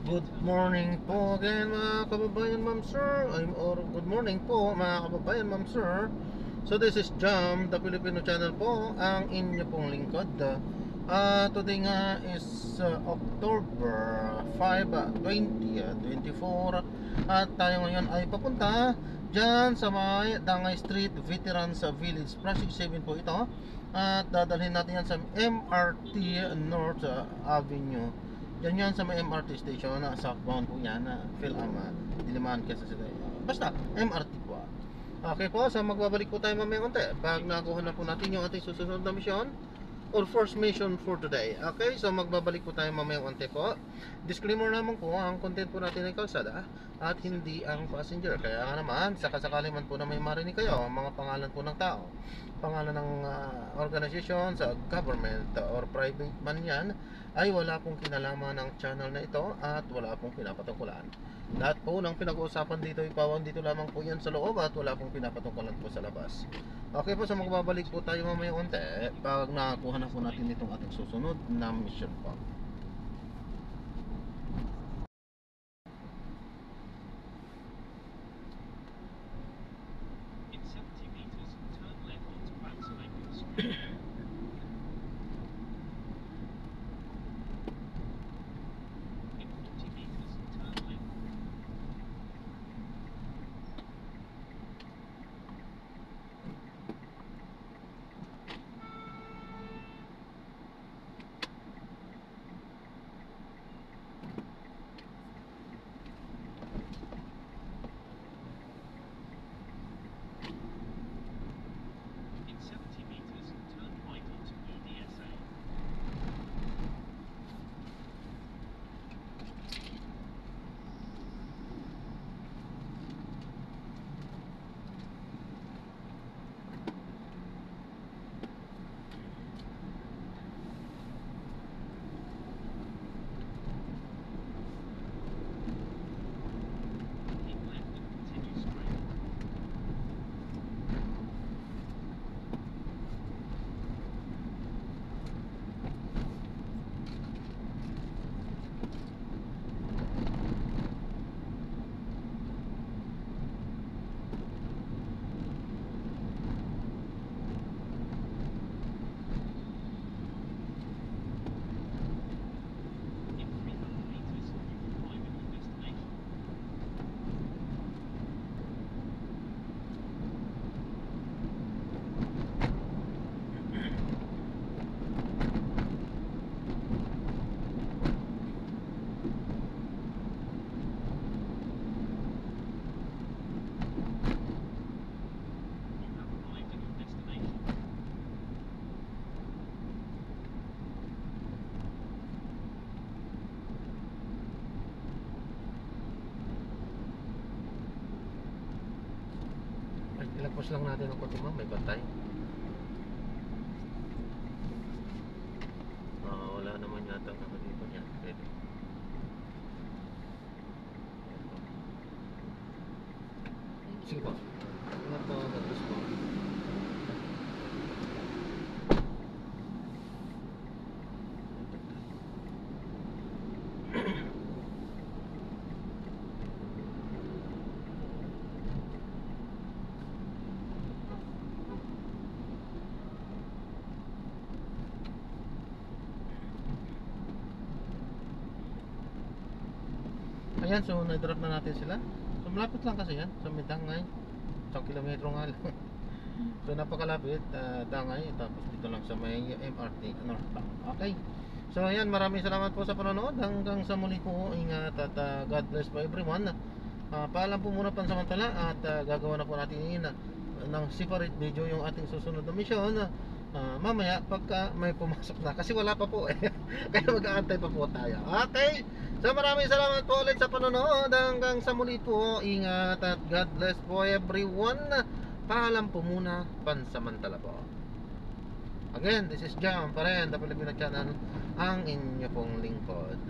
Good morning po again mga kababayan, ma'am sir. Or good morning po mga kababayan, ma'am sir. So this is Jam, the Filipino channel po, ang inyo pong lingkod. Today nga is October 5, 2024. At tayo ngayon ay papunta dyan sa may Dangay Street, Veterans Village, Pasig 7 po ito. At dadalhin natin yan sa MRT North Avenue. Yan yan sa may MRT station na southbound po yan na PhilAm, Diliman, Quezon City. Basta MRT po. Okay po, so magbabalik po tayo mamaya konti pag nakuha na po natin yung ating susunod na mission or first mission for today. Okay, so magbabalik po tayo mamaya konti po. Disclaimer naman po, ang content po natin ay kalsada at hindi ang passenger. Kaya nga naman, sakasakali man po na may marinig kayo mga pangalan po ng tao, pangalan ng organization sa government or private man yan, ay wala pong kinalaman ng channel na ito at wala pong pinapatungkulan. Lahat po ng pinag-uusapan dito ay pawang dito lamang po yan sa loob at wala pong pinapatungkulan po sa labas. Okay po, so magbabalik po tayo mamaya konti pag nakakuha na po natin itong ating susunod na mission po. In 70 meters, turn left onto Vanslyko Street. In 40 meters, turn left. In 70 meters, turn right onto EDSA. Keep left and continue straight. In 300 meters, you will arrive at your destination. You have arrived at your destination. Ay, ilagpas lang natin ang konti ma'am, may bantay. Wala naman yata ang ano dito niya. Pwede. Sige po. Ingat po, God bless po. Ayan, so na-drop na natin sila. So malapit lang kasi yan sa may Dangay. 1 kilometro nga lang. So napakalapit, Dangay. Tapos dito lang sa may MRT Northbound. Okay. So ayan, maraming salamat po sa panonood. Hanggang sa muli po, ingat at God bless po everyone. Paalam po muna pansamantala at gagawa na po natin ng separate video yung ating susunod na mission. Mamaya pagka may pumasok na, kasi wala pa po eh. Kaya mag-aantay pa po tayo. Okay. So maraming salamat po ulit sa panonood. Hanggang sa muli po, ingat at God bless po everyone. Paalam po muna pansamantala po. Again, this is Jam pa rin, the Filipino channel, ang inyo pong lingkod.